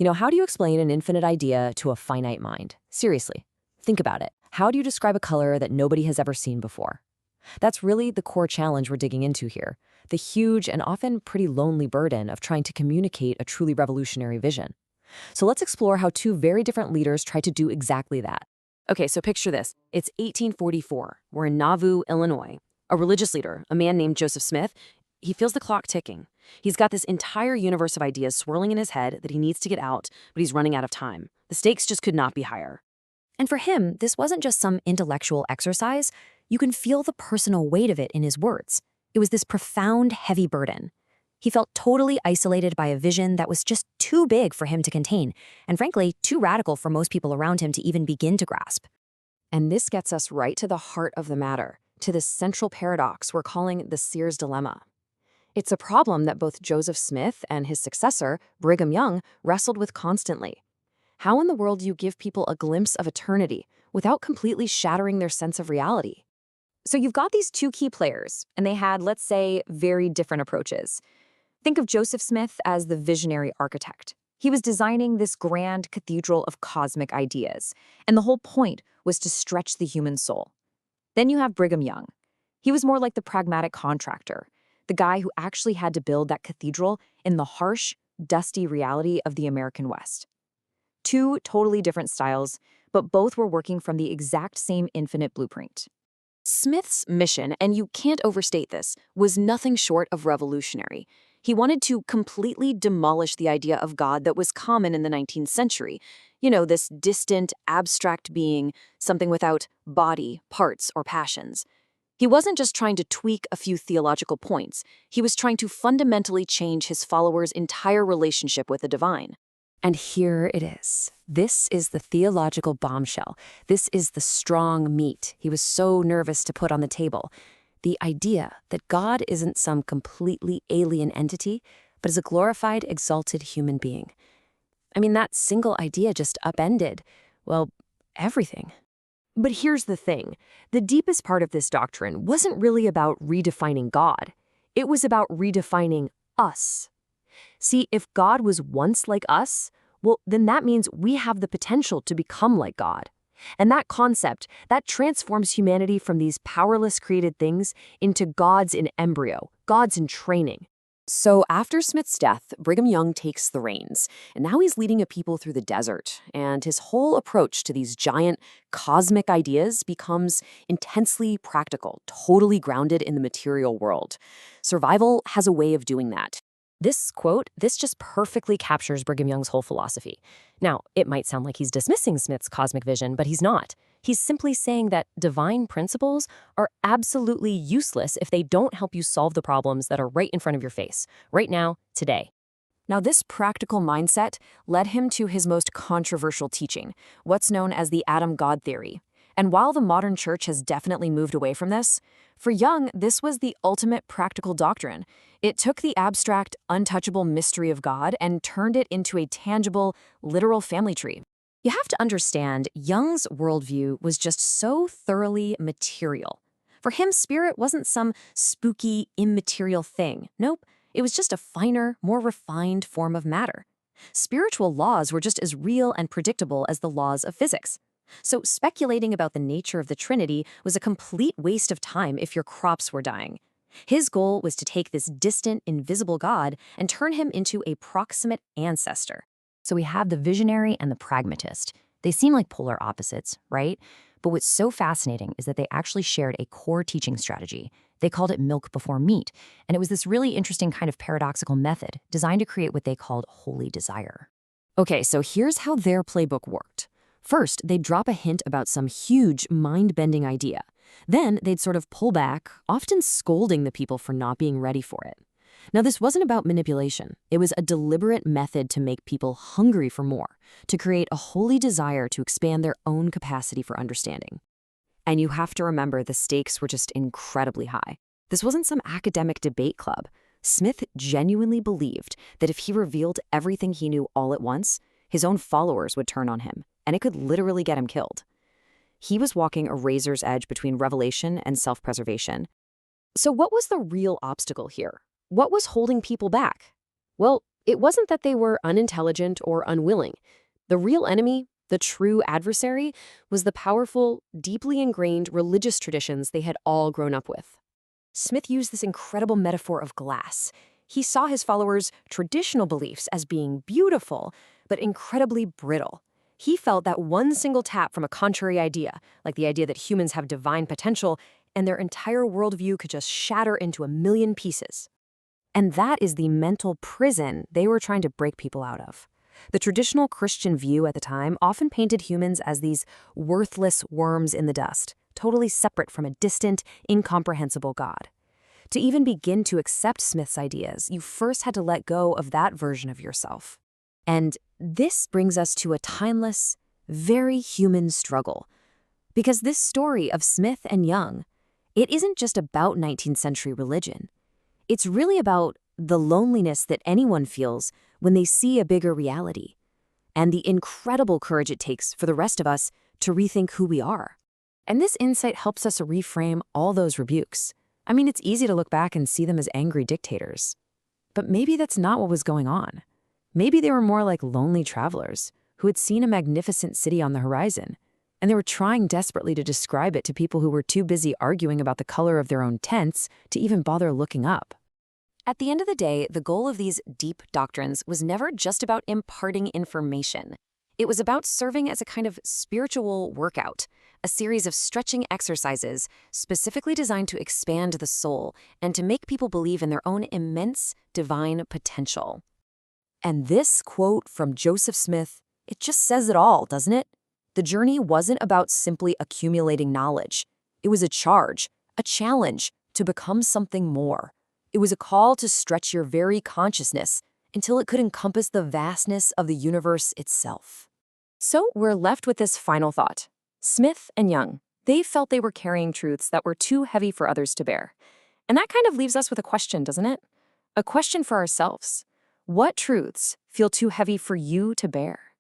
How do you explain an infinite idea to a finite mind? Seriously, think about it. How do you describe a color that nobody has ever seen before? That's really the core challenge we're digging into here, the huge and often pretty lonely burden of trying to communicate a truly revolutionary vision. So let's explore how two very different leaders try to do exactly that. Okay, so picture this. It's 1844. We're in Nauvoo, Illinois. A religious leader, a man named Joseph Smith, he feels the clock ticking. He's got this entire universe of ideas swirling in his head that he needs to get out, but he's running out of time. The stakes just could not be higher. And for him, this wasn't just some intellectual exercise. You can feel the personal weight of it in his words. It was this profound, heavy burden. He felt totally isolated by a vision that was just too big for him to contain, and frankly, too radical for most people around him to even begin to grasp. And this gets us right to the heart of the matter, to this central paradox we're calling the Seer's dilemma. It's a problem that both Joseph Smith and his successor, Brigham Young, wrestled with constantly. How in the world do you give people a glimpse of eternity without completely shattering their sense of reality? So you've got these two key players, and they had, let's say, very different approaches. Think of Joseph Smith as the visionary architect. He was designing this grand cathedral of cosmic ideas, and the whole point was to stretch the human soul. Then you have Brigham Young. He was more like the pragmatic contractor, the guy who actually had to build that cathedral in the harsh, dusty reality of the American West. Two totally different styles, but both were working from the exact same infinite blueprint. Smith's mission, and you can't overstate this, was nothing short of revolutionary. He wanted to completely demolish the idea of God that was common in the 19th century. This distant, abstract being, something without body, parts, or passions. He wasn't just trying to tweak a few theological points. He was trying to fundamentally change his followers' entire relationship with the divine. And here it is. This is the theological bombshell. This is the strong meat he was so nervous to put on the table. The idea that God isn't some completely alien entity, but is a glorified, exalted human being. That single idea just upended, everything. But here's the thing. The deepest part of this doctrine wasn't really about redefining God. It was about redefining us. See, if God was once like us, then that means we have the potential to become like God. And that concept, that transforms humanity from these powerless created things into gods in embryo, gods in training. So after Smith's death, Brigham Young takes the reins, and now he's leading a people through the desert, and his whole approach to these giant cosmic ideas becomes intensely practical, totally grounded in the material world. Survival has a way of doing that. This quote, this just perfectly captures Brigham Young's whole philosophy. Now, it might sound like he's dismissing Smith's cosmic vision, but he's not. He's simply saying that divine principles are absolutely useless if they don't help you solve the problems that are right in front of your face, right now, today. Now, this practical mindset led him to his most controversial teaching, what's known as the Adam-God theory. And while the modern church has definitely moved away from this, for Young, this was the ultimate practical doctrine. It took the abstract, untouchable mystery of God and turned it into a tangible, literal family tree. You have to understand, Young's worldview was just so thoroughly material. For him, spirit wasn't some spooky, immaterial thing. Nope, it was just a finer, more refined form of matter. Spiritual laws were just as real and predictable as the laws of physics. So speculating about the nature of the Trinity was a complete waste of time if your crops were dying. His goal was to take this distant, invisible God and turn him into a proximate ancestor. So we have the visionary and the pragmatist. They seem like polar opposites, right? But what's so fascinating is that they actually shared a core teaching strategy. They called it milk before meat, and it was this really interesting kind of paradoxical method designed to create what they called holy desire. Okay, so here's how their playbook worked. First, they'd drop a hint about some huge, mind-bending idea. Then they'd sort of pull back, often scolding the people for not being ready for it. Now, this wasn't about manipulation. It was a deliberate method to make people hungry for more, to create a holy desire to expand their own capacity for understanding. And you have to remember the stakes were just incredibly high. This wasn't some academic debate club. Smith genuinely believed that if he revealed everything he knew all at once, his own followers would turn on him, and it could literally get him killed. He was walking a razor's edge between revelation and self-preservation. So what was the real obstacle here? What was holding people back? Well, It wasn't that they were unintelligent or unwilling. The real enemy, the true adversary, was the powerful, deeply ingrained religious traditions they had all grown up with. Smith used this incredible metaphor of glass. He saw his followers' traditional beliefs as being beautiful, but incredibly brittle. He felt that one single tap from a contrary idea, like the idea that humans have divine potential, and their entire worldview could just shatter into a million pieces. And that is the mental prison they were trying to break people out of. The traditional Christian view at the time often painted humans as these worthless worms in the dust, totally separate from a distant, incomprehensible God. To even begin to accept Smith's ideas, you first had to let go of that version of yourself. And this brings us to a timeless, very human struggle. Because this story of Smith and Young, it isn't just about 19th century religion. It's really about the loneliness that anyone feels when they see a bigger reality, and the incredible courage it takes for the rest of us to rethink who we are. And this insight helps us reframe all those rebukes. I mean, it's easy to look back and see them as angry dictators. But maybe that's not what was going on. Maybe they were more like lonely travelers who had seen a magnificent city on the horizon, and they were trying desperately to describe it to people who were too busy arguing about the color of their own tents to even bother looking up. At the end of the day, the goal of these deep doctrines was never just about imparting information. It was about serving as a kind of spiritual workout, a series of stretching exercises specifically designed to expand the soul and to make people believe in their own immense divine potential. And this quote from Joseph Smith, it just says it all, doesn't it? The journey wasn't about simply accumulating knowledge. It was a charge, a challenge to become something more. It was a call to stretch your very consciousness until it could encompass the vastness of the universe itself. So we're left with this final thought. Smith and Young, they felt they were carrying truths that were too heavy for others to bear. And that kind of leaves us with a question, doesn't it? A question for ourselves. What truths feel too heavy for you to bear?